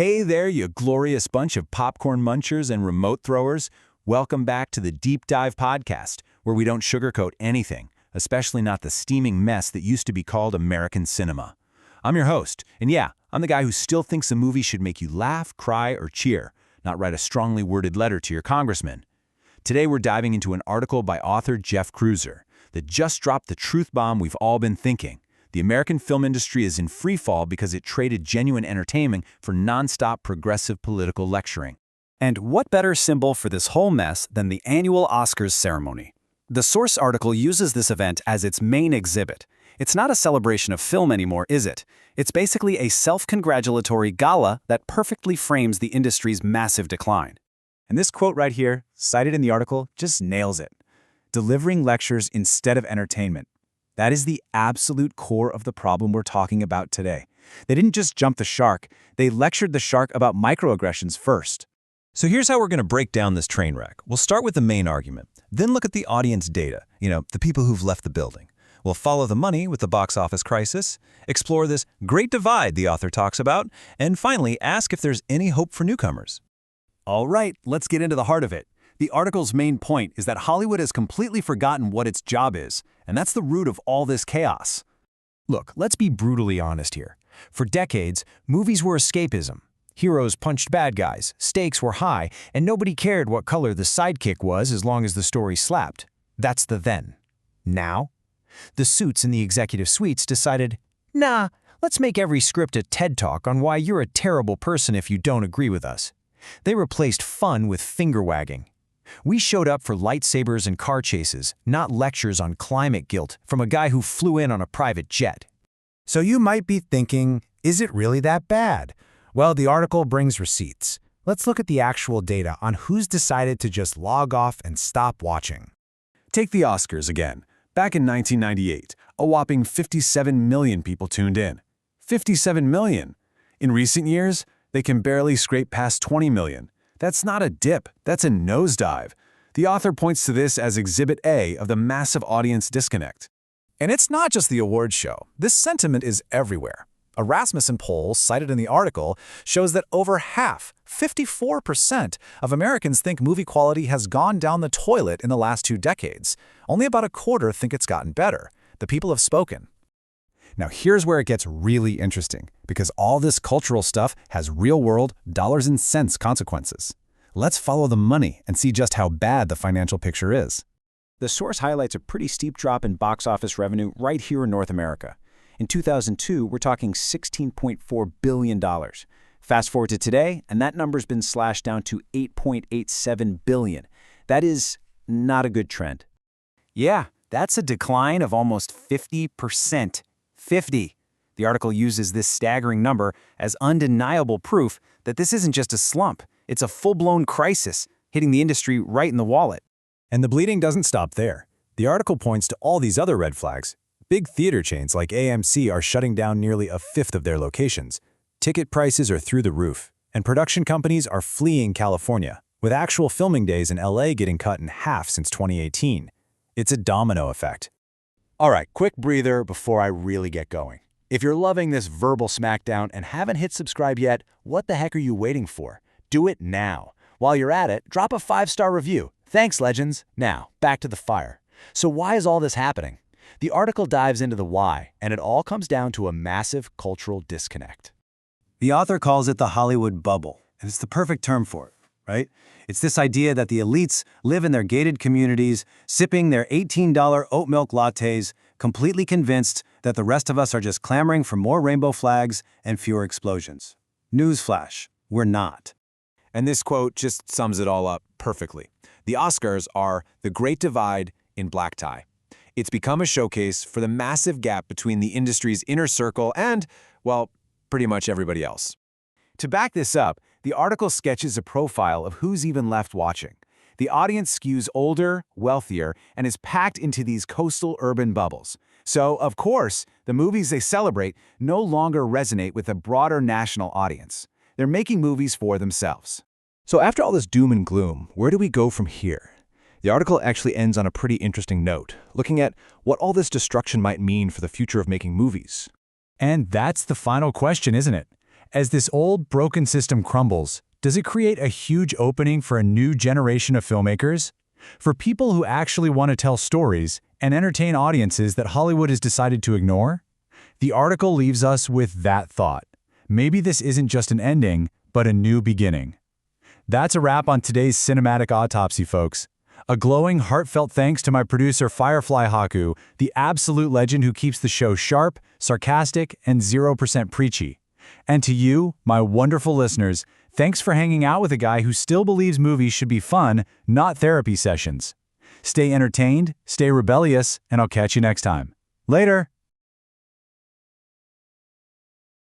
Hey there, you glorious bunch of popcorn munchers and remote throwers. Welcome back to the Deep Dive podcast, where we don't sugarcoat anything, especially not the steaming mess that used to be called American cinema. I'm your host, and yeah, I'm the guy who still thinks a movie should make you laugh, cry, or cheer, not write a strongly worded letter to your congressman. Today we're diving into an article by author Jeff Crouere that just dropped the truth bomb we've all been thinking. The American film industry is in free fall because it traded genuine entertainment for nonstop progressive political lecturing. And what better symbol for this whole mess than the annual Oscars ceremony? The source article uses this event as its main exhibit. It's not a celebration of film anymore, is it? It's basically a self-congratulatory gala that perfectly frames the industry's massive decline. And this quote right here, cited in the article, just nails it. Delivering lectures instead of entertainment. That is the absolute core of the problem we're talking about today. They didn't just jump the shark, they lectured the shark about microaggressions first. So here's how we're going to break down this train wreck. We'll start with the main argument, then look at the audience data, the people who've left the building. We'll follow the money with the box office crisis, explore this great divide the author talks about, and finally ask if there's any hope for newcomers. All right, let's get into the heart of it. The article's main point is that Hollywood has completely forgotten what its job is, and that's the root of all this chaos. Look, let's be brutally honest here. For decades, movies were escapism. Heroes punched bad guys, stakes were high, and nobody cared what color the sidekick was as long as the story slapped. That's the then. Now? The suits in the executive suites decided, nah, let's make every script a TED Talk on why you're a terrible person if you don't agree with us. They replaced fun with finger-wagging. We showed up for lightsabers and car chases, not lectures on climate guilt from a guy who flew in on a private jet. So you might be thinking, is it really that bad? Well, the article brings receipts. Let's look at the actual data on who's decided to just log off and stop watching. Take the Oscars again. Back in 1998, a whopping 57 million people tuned in. 57 million! In recent years, they can barely scrape past 20 million. That's not a dip, that's a nosedive. The author points to this as Exhibit A of the massive audience disconnect. And it's not just the awards show. This sentiment is everywhere. A Rasmussen poll cited in the article shows that over half, 54%, of Americans think movie quality has gone down the toilet in the last 2 decades. Only about a quarter think it's gotten better. The people have spoken. Now here's where it gets really interesting, because all this cultural stuff has real-world, dollars and cents consequences. Let's follow the money and see just how bad the financial picture is. The source highlights a pretty steep drop in box office revenue right here in North America. In 2002, we're talking $16.4 billion. Fast forward to today, and that number's been slashed down to $8.87 billion. That is not a good trend. Yeah, that's a decline of almost 50%. 50. The article uses this staggering number as undeniable proof that this isn't just a slump, it's a full-blown crisis, hitting the industry right in the wallet. And the bleeding doesn't stop there. The article points to all these other red flags. Big theater chains like AMC are shutting down nearly a fifth of their locations. Ticket prices are through the roof, and production companies are fleeing California, with actual filming days in LA getting cut in half since 2018. It's a domino effect. All right, quick breather before I really get going. If you're loving this verbal smackdown and haven't hit subscribe yet, what the heck are you waiting for? Do it now. While you're at it, drop a 5-star review. Thanks, legends. Now, back to the fire. So why is all this happening? The article dives into the why, and it all comes down to a massive cultural disconnect. The author calls it the Hollywood bubble, and it's the perfect term for it, right? It's this idea that the elites live in their gated communities, sipping their $18 oat milk lattes, completely convinced that the rest of us are just clamoring for more rainbow flags and fewer explosions. Newsflash, we're not. And this quote just sums it all up perfectly. The Oscars are the great divide in black tie. It's become a showcase for the massive gap between the industry's inner circle and, well, pretty much everybody else. To back this up, the article sketches a profile of who's even left watching. The audience skews older, wealthier, and is packed into these coastal urban bubbles. So, of course, the movies they celebrate no longer resonate with a broader national audience. They're making movies for themselves. So after all this doom and gloom, where do we go from here? The article actually ends on a pretty interesting note, looking at what all this destruction might mean for the future of making movies. And that's the final question, isn't it? As this old, broken system crumbles, does it create a huge opening for a new generation of filmmakers? For people who actually want to tell stories and entertain audiences that Hollywood has decided to ignore? The article leaves us with that thought. Maybe this isn't just an ending, but a new beginning. That's a wrap on today's cinematic autopsy, folks. A glowing, heartfelt thanks to my producer FireflyHaku, the absolute legend who keeps the show sharp, sarcastic, and 0% preachy. And to you, my wonderful listeners, thanks for hanging out with a guy who still believes movies should be fun, not therapy sessions. Stay entertained, stay rebellious, and I'll catch you next time. Later!